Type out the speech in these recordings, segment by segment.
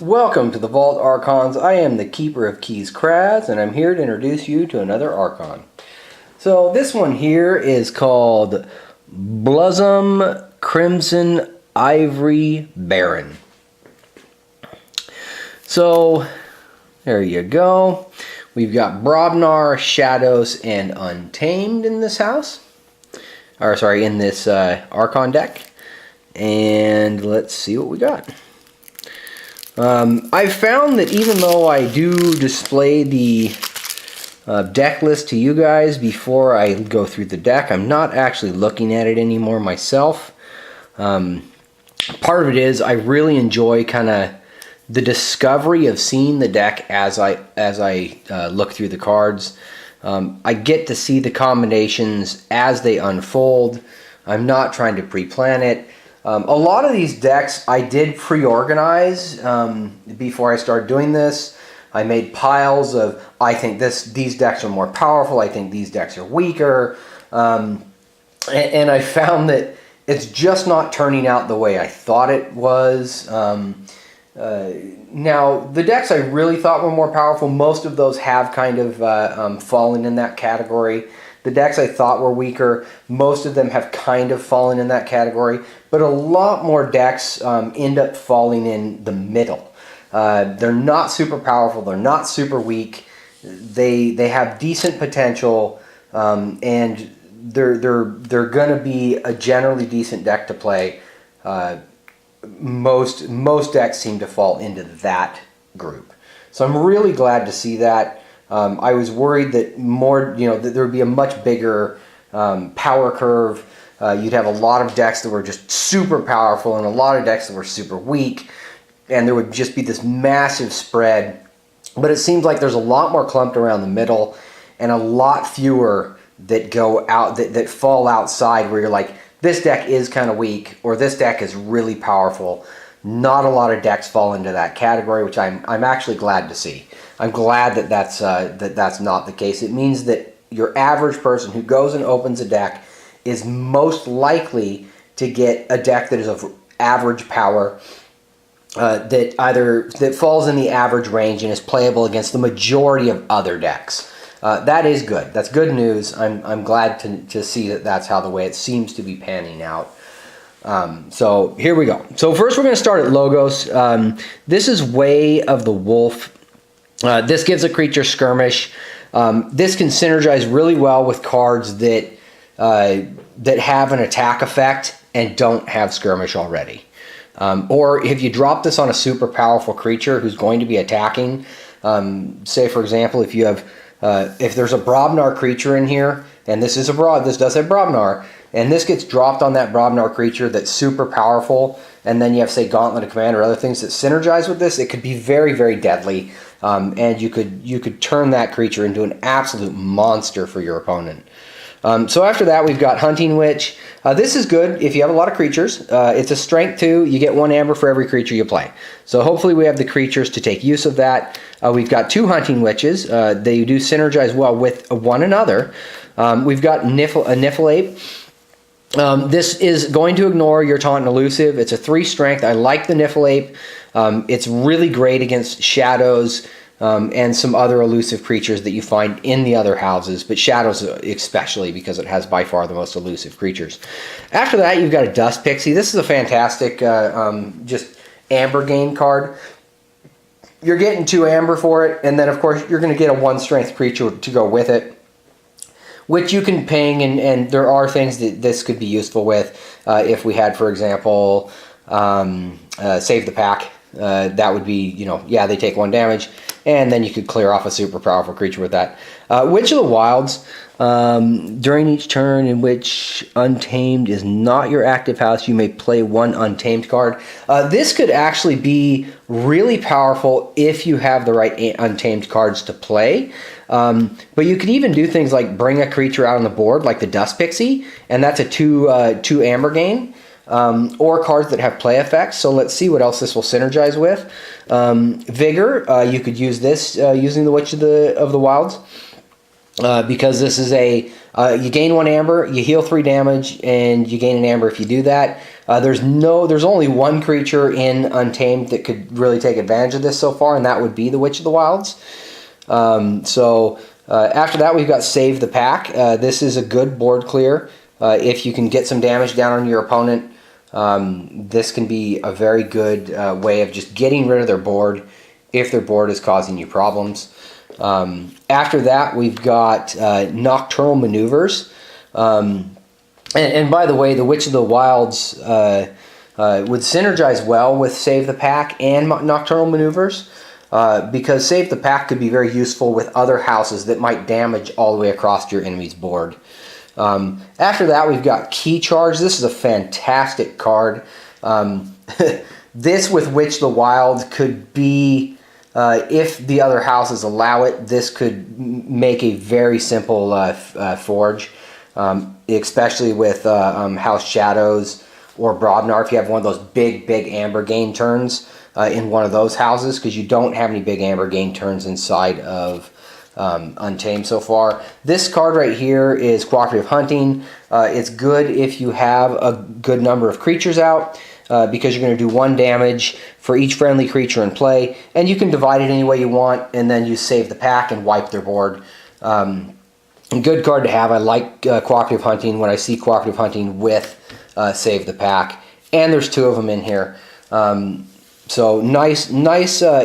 Welcome to the Vault Archons. I am the Keeper of Keys, Kraz, and I'm here to introduce you to another Archon. So this one here is called Bluzum Crimson Ivory Baron. So there you go. We've got Brobnar, Shadows, and Untamed in this house. Or sorry, in this Archon deck. And let's see what we got. I found that even though I do display the deck list to you guys before I go through the deck, I'm not actually looking at it anymore myself. Part of it is I really enjoy kind of the discovery of seeing the deck as I look through the cards. I get to see the combinations as they unfold. I'm not trying to pre-plan it. A lot of these decks I did pre-organize before I started doing this. I made piles of, I think these decks are more powerful, I think these decks are weaker. And I found that it's just not turning out the way I thought it was. Now, the decks I really thought were more powerful, most of those have kind of fallen in that category. The decks I thought were weaker, most of them have kind of fallen in that category, but a lot more decks end up falling in the middle. They're not super powerful, they're not super weak, they have decent potential, and they're going to be a generally decent deck to play. Most decks seem to fall into that group. So I'm really glad to see that. I was worried that that there would be a much bigger power curve. You'd have a lot of decks that were just super powerful and a lot of decks that were super weak, and there would just be this massive spread. But it seems like there's a lot more clumped around the middle and a lot fewer that go out, that fall outside where you're like, this deck is kind of weak or this deck is really powerful. Not a lot of decks fall into that category, which I'm actually glad to see. I'm glad that that's not the case. It means that your average person who goes and opens a deck is most likely to get a deck that is of average power, that falls in the average range and is playable against the majority of other decks. That is good. That's good news. I'm glad to see that that's how the way it seems to be panning out. So here we go. So first we're going to start at Logos. This is Way of the Wolf. This gives a creature skirmish. This can synergize really well with cards that have an attack effect and don't have skirmish already. Or if you drop this on a super powerful creature who's going to be attacking, say for example, if you have if there's a Brobnar creature in here, and this does have Brobnar, and this gets dropped on that Brobnar creature that's super powerful, and then you have, say, Gauntlet of Command or other things that synergize with this, it could be very, very deadly, and you could turn that creature into an absolute monster for your opponent. So after that, we've got Hunting Witch. This is good if you have a lot of creatures. It's a strength 2. You get 1 amber for every creature you play. So hopefully we have the creatures to take use of that. We've got 2 Hunting Witches. They do synergize well with one another. We've got a Niffleape. This is going to ignore your Taunt and Elusive. It's a 3 strength. I like the Niffleape. It's really great against Shadows, and some other elusive creatures that you find in the other houses, but Shadows especially because it has by far the most elusive creatures. After that, you've got a Dust Pixie. This is a fantastic just amber gain card. You're getting 2 amber for it, and then of course you're going to get a 1 strength creature to go with it, which you can ping, and there are things that this could be useful with. If we had, for example, Save the Pack, that would be, yeah, they take 1 damage, and then you could clear off a super powerful creature with that. Witch of the Wilds. During each turn in which Untamed is not your active house, you may play 1 Untamed card. This could actually be really powerful if you have the right Untamed cards to play. But you could even do things like bring a creature out on the board, like the Dust Pixie, and that's a 2 amber gain. Or cards that have play effects. So let's see what else this will synergize with. Vigor, you could use this using the Witch of the Wilds. because this is a you gain 1 amber, you heal 3 damage, and you gain an amber if you do that. There's only one creature in Untamed that could really take advantage of this so far, and that would be the Witch of the Wilds. After that, we've got Save the Pack. This is a good board clear. If you can get some damage down on your opponent, this can be a very good way of just getting rid of their board if their board is causing you problems. After that, we've got Nocturnal Maneuvers. And by the way, the Witch of the Wilds would synergize well with Save the Pack and Nocturnal Maneuvers, because Save the Pack could be very useful with other houses that might damage all the way across your enemy's board. After that, we've got Key Charge. This is a fantastic card. This with Witch of the Wild could be, if the other houses allow it, this could make a very simple forge, especially with House Shadows or Brobnar, if you have one of those big amber gain turns in one of those houses, because you don't have any big amber gain turns inside of Untamed so far. This card right here is Cooperative Hunting. It's good if you have a good number of creatures out, because you're going to do 1 damage for each friendly creature in play, and you can divide it any way you want, and then you Save the Pack and wipe their board. Good card to have. I like Cooperative Hunting when I see Cooperative Hunting with Save the Pack, and there's 2 of them in here. So nice,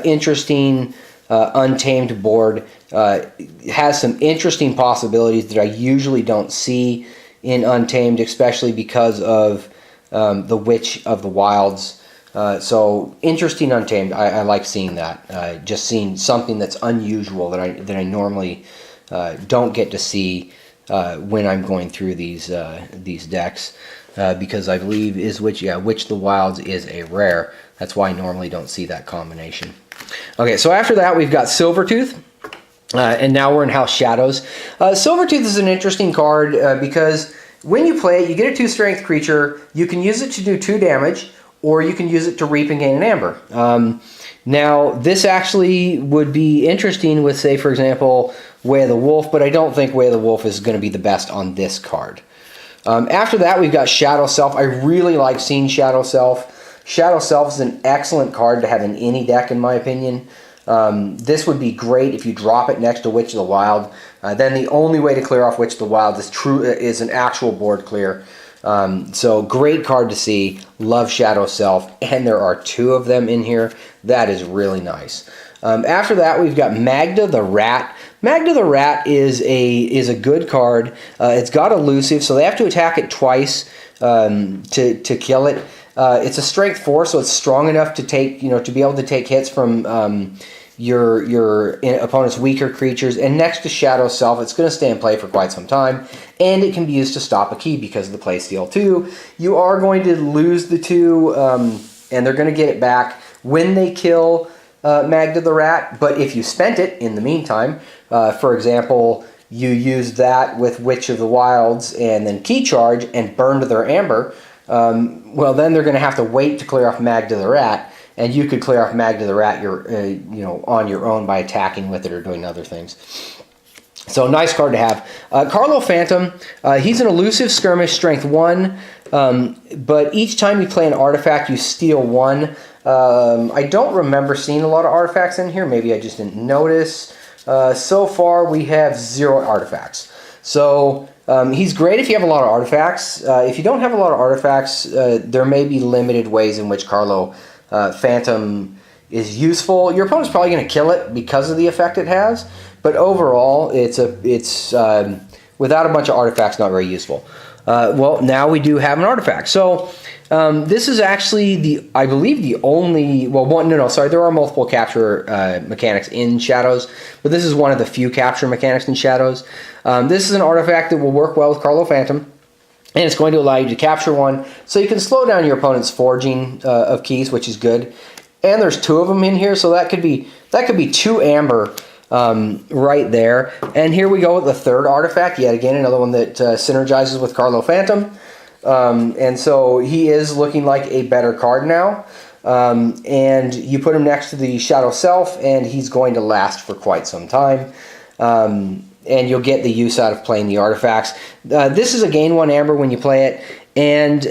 interesting Untamed board. Has some interesting possibilities that I usually don't see in Untamed, especially because of the Witch of the Wilds. So interesting Untamed. I like seeing that. Just seeing something that's unusual that I normally don't get to see when I'm going through these decks, because I believe Witch of the Wilds is a rare. That's why I normally don't see that combination. Okay, so after that we've got Silvertooth. And now we're in House Shadows. Silvertooth is an interesting card because when you play it, you get a 2 strength creature. You can use it to do 2 damage, or you can use it to reap and gain an amber. Now, this actually would be interesting with, say, for example, Way of the Wolf, but I don't think Way of the Wolf is going to be the best on this card. After that, we've got Shadow Self. I really like seeing Shadow Self. Shadow Self is an excellent card to have in any deck, in my opinion. This would be great if you drop it next to Witch of the Wild. Then the only way to clear off Witch of the Wild is an actual board clear. So great card to see. Love Shadow Self, and there are 2 of them in here. That is really nice. After that, we've got Magda the Rat. Magda the Rat is a good card. It's got elusive, so they have to attack it twice to kill it. It's a strength 4, so it's strong enough to take, to be able to take hits from your opponent's weaker creatures. And next to Shadow Self, it's going to stay in play for quite some time, and it can be used to stop a key because of the playstyle 2. You are going to lose the 2, and they're going to get it back when they kill Magda the Rat. But if you spent it in the meantime, for example, you used that with Witch of the Wilds and then Key Charge and burned their amber, well, then they're going to have to wait to clear off Magda the Rat, and you could clear off Magda the Rat on your own by attacking with it or doing other things. So nice card to have. Carlo Phantom, he's an elusive skirmish, strength 1, but each time you play an artifact, you steal 1. I don't remember seeing a lot of artifacts in here. Maybe I just didn't notice. So far, we have 0 artifacts. So he's great if you have a lot of artifacts. If you don't have a lot of artifacts, there may be limited ways in which Carlo Phantom is useful. Your opponent's probably going to kill it because of the effect it has, but overall, it's without a bunch of artifacts, not very useful. Well, now we do have an artifact. So this is actually I believe the only, there are multiple capture mechanics in Shadows, but this is one of the few capture mechanics in Shadows. This is an artifact that will work well with Carlo Phantom, and it's going to allow you to capture 1, so you can slow down your opponent's forging of keys, which is good. And there's 2 of them in here, so that could be 2 amber right there. And here we go with the 3rd artifact, yet again another one that synergizes with Carlo Phantom. And so he is looking like a better card now. And you put him next to the Shadow Self, and he's going to last for quite some time. and you'll get the use out of playing the artifacts. This is a gain 1 amber when you play it, and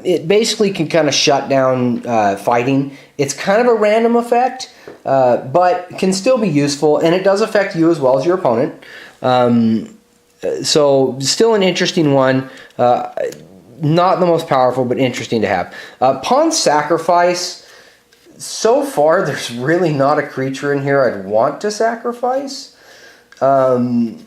it basically can kind of shut down fighting. It's kind of a random effect, but can still be useful, and it does affect you as well as your opponent. So still an interesting one. Not the most powerful, but interesting to have. Pawn Sacrifice. So far, there's really not a creature in here I'd want to sacrifice. But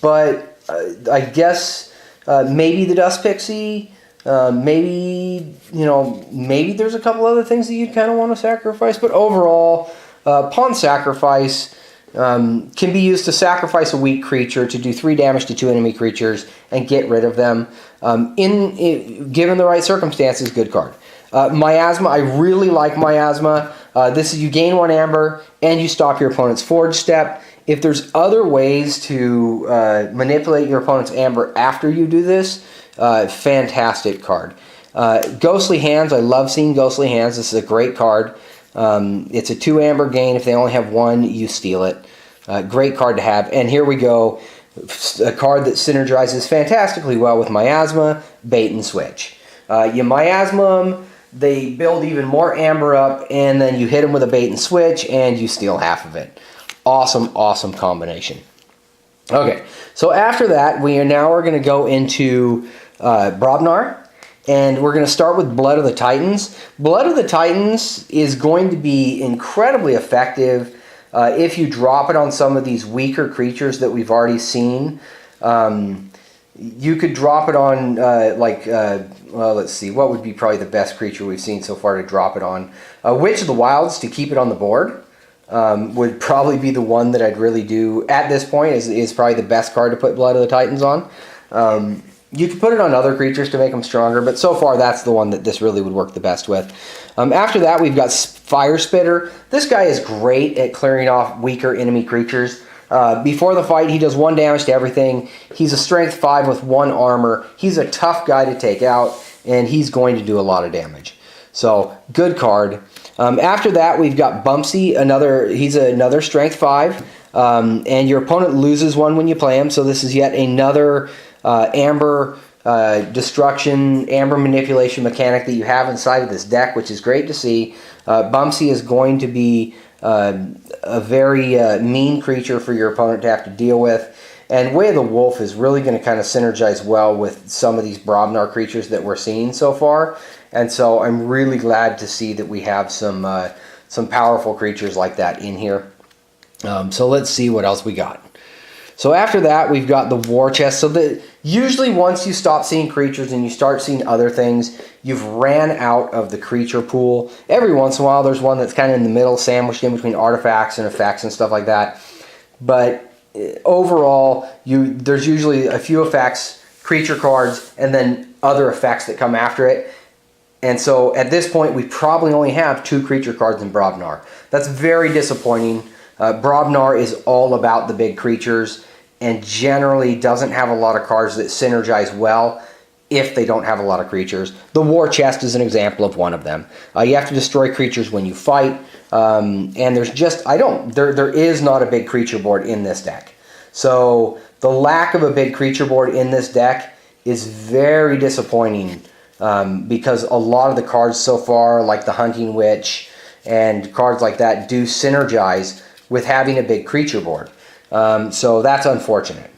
I guess maybe the Dust Pixie. Maybe, maybe there's a couple other things that you'd kind of want to sacrifice. But overall, Pawn Sacrifice can be used to sacrifice a weak creature to do 3 damage to 2 enemy creatures and get rid of them. Given the right circumstances, good card. Miasma, I really like Miasma. This is you gain 1 amber and you stop your opponent's forge step. If there's other ways to manipulate your opponent's amber after you do this, fantastic card. Ghostly Hands, I love seeing Ghostly Hands. This is a great card. It's a 2 amber gain. If they only have 1, you steal it. Great card to have. And here we go. A card that synergizes fantastically well with Miasma, Bait and Switch. You Miasma them, they build even more amber up, and then you hit them with a Bait and Switch, and you steal half of it. Awesome, awesome combination. Okay, so after that, we are going to go into Brobnar. And we're going to start with Blood of the Titans. Blood of the Titans is going to be incredibly effective if you drop it on some of these weaker creatures that we've already seen. You could drop it on, well, let's see, what would be probably the best creature we've seen so far to drop it on? Witch of the Wilds, to keep it on the board, would probably be the one that I'd really do at this point, is probably the best card to put Blood of the Titans on. You can put it on other creatures to make them stronger, but so far that's the one that this really would work the best with. After that, we've got Fire Spitter. This guy is great at clearing off weaker enemy creatures. Before the fight, he does 1 damage to everything. He's a strength 5 with 1 armor. He's a tough guy to take out, and he's going to do a lot of damage. So, good card. After that, we've got Bumpsy. He's another strength 5, and your opponent loses 1 when you play him, so this is yet another amber destruction, amber manipulation mechanic that you have inside of this deck, which is great to see. Bumpsy is going to be a very mean creature for your opponent to have to deal with. And Way of the Wolf is really going to kind of synergize well with some of these Brobnar creatures that we're seeing so far. And so I'm really glad to see that we have some powerful creatures like that in here. So let's see what else we got. So after that, we've got the War Chest. So usually once you stop seeing creatures and you start seeing other things, you've ran out of the creature pool. Every once in a while, there's one that's kind of in the middle, sandwiched in between artifacts and effects and stuff like that. But overall, there's usually a few effects, creature cards, and then other effects that come after it. And so at this point, we probably only have 2 creature cards in Brobnar. That's very disappointing. Brobnar is all about the big creatures and generally doesn't have a lot of cards that synergize well if they don't have a lot of creatures. The War Chest is an example of one of them. You have to destroy creatures when you fight, and there's just, there is not a big creature board in this deck. So the lack of a big creature board in this deck is very disappointing because a lot of the cards so far, like the Hunting Witch and cards like that, do synergize with having a big creature board. So that's unfortunate.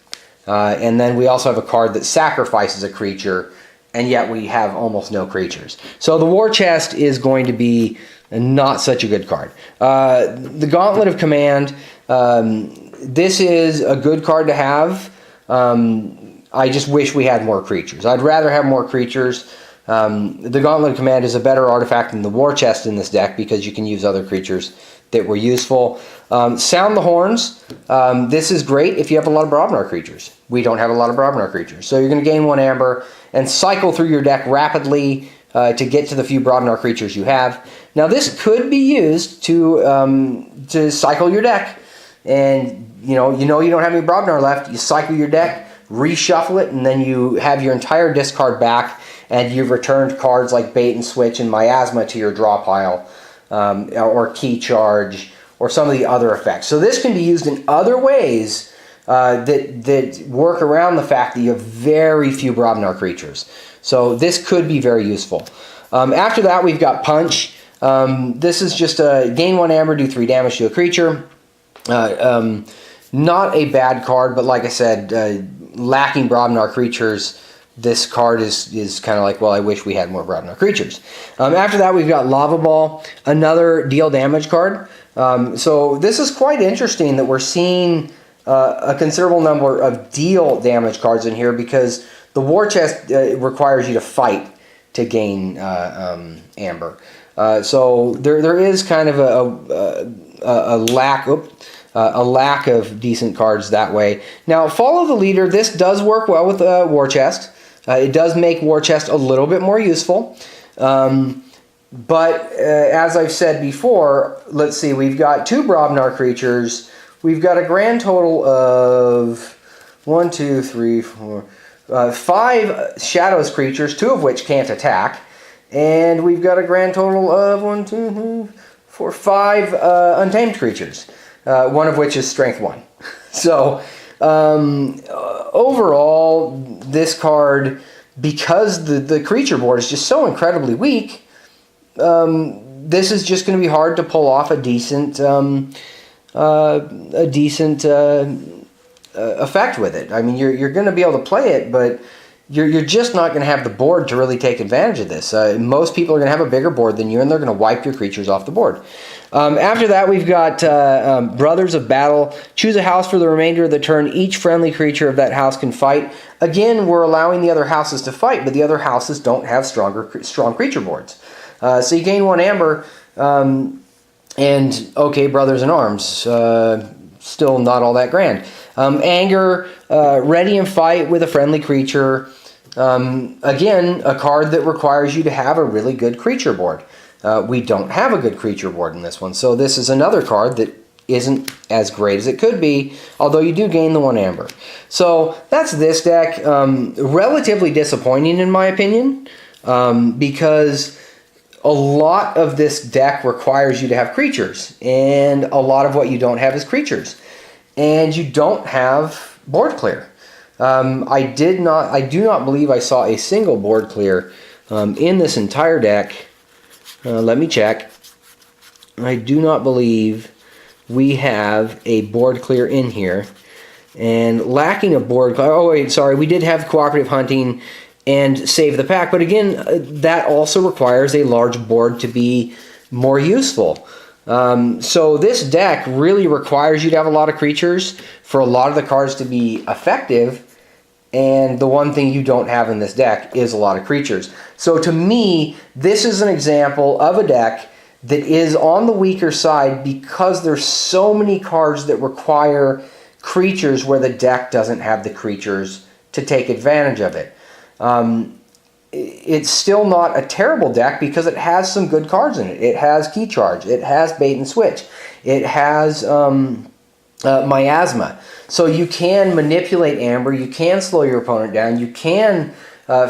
And then we also have a card that sacrifices a creature, and yet we have almost no creatures. So the War Chest is going to be not such a good card. The Gauntlet of Command, this is a good card to have. I just wish we had more creatures. I'd rather have more creatures. The Gauntlet of Command is a better artifact than the War Chest in this deck because you can use other creatures that were useful. Sound the Horns. This is great if you have a lot of Brobnar creatures. We don't have a lot of Brobnar creatures. So you're going to gain 1 amber and cycle through your deck rapidly to get to the few Brobnar creatures you have. Now this could be used to cycle your deck. And you don't have any Brobnar left. You cycle your deck, reshuffle it, and then you have your entire discard back, and you've returned cards like Bait and Switch and Miasma to your draw pile. Or Key Charge, or some of the other effects. So this can be used in other ways that work around the fact that you have very few Brobnar creatures. So this could be very useful. After that, we've got Punch. This is just a gain 1 amber, do 3 damage to a creature. Not a bad card, but like I said, lacking Brobnar creatures, this card is kind of like, well, I wish we had more Brobnar creatures. After that, we've got Lava Ball, another deal damage card. So this is quite interesting that we're seeing a considerable number of deal damage cards in here, because the War Chest requires you to fight to gain amber. So there is kind of a lack of decent cards that way. Now, Follow the Leader, this does work well with War Chest. It does make War Chest a little bit more useful. But as I've said before, let's see, we've got 2 Brobnar creatures. We've got a grand total of 1, 2, 3, 4, 5 Shadows creatures, 2 of which can't attack. And we've got a grand total of 1, 2, 3, 4, 5 Untamed creatures, one of which is Strength 1. So overall, this card, because the creature board is just so incredibly weak, this is just going to be hard to pull off a decent effect with it. I mean, you're going to be able to play it, but you're just not going to have the board to really take advantage of this. Most people are going to have a bigger board than you, and they're going to wipe your creatures off the board. After that, we've got Brothers of Battle. Choose a house for the remainder of the turn. Each friendly creature of that house can fight. Again, we're allowing the other houses to fight, but the other houses don't have strong creature boards. So you gain 1 amber, and okay, Brothers in Arms, still not all that grand. Anger, ready and fight with a friendly creature. Again, a card that requires you to have a really good creature board. We don't have a good creature board in this one, so this is another card that isn't as great as it could be, although you do gain the 1 amber. So that's this deck. Relatively disappointing in my opinion, because a lot of this deck requires you to have creatures, and a lot of what you don't have is creatures. And you don't have board clear. I do not believe I saw a single board clear in this entire deck. Let me check. I do not believe we have a board clear in here. And lacking a board clear, oh wait, sorry, we did have cooperative hunting and save the pack, but again, that also requires a large board to be more useful. So this deck really requires you to have a lot of creatures for a lot of the cards to be effective, and the one thing you don't have in this deck is a lot of creatures. So to me, this is an example of a deck that is on the weaker side because there's so many cards that require creatures where the deck doesn't have the creatures to take advantage of it. It's still not a terrible deck because it has some good cards in it. It has Key Charge. It has Bait and Switch. It has Miasma. So you can manipulate Amber. You can slow your opponent down. You can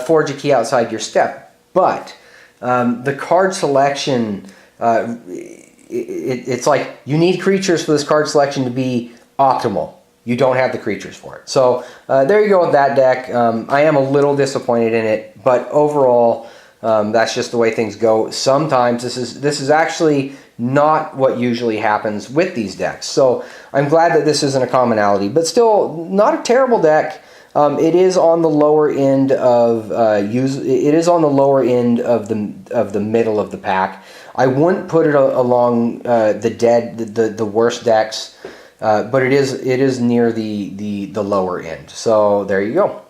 forge a key outside your step. But the card selection, it's like you need creatures for this card selection to be optimal. You don't have the creatures for it. So there you go with that deck. I am a little disappointed in it, but overall, that's just the way things go. Sometimes this is actually not what usually happens with these decks. So I'm glad that this isn't a commonality, but still not a terrible deck. It is on the lower end of It is on the lower end of the middle of the pack. I wouldn't put it along the worst decks. But it is near the lower end. So there you go.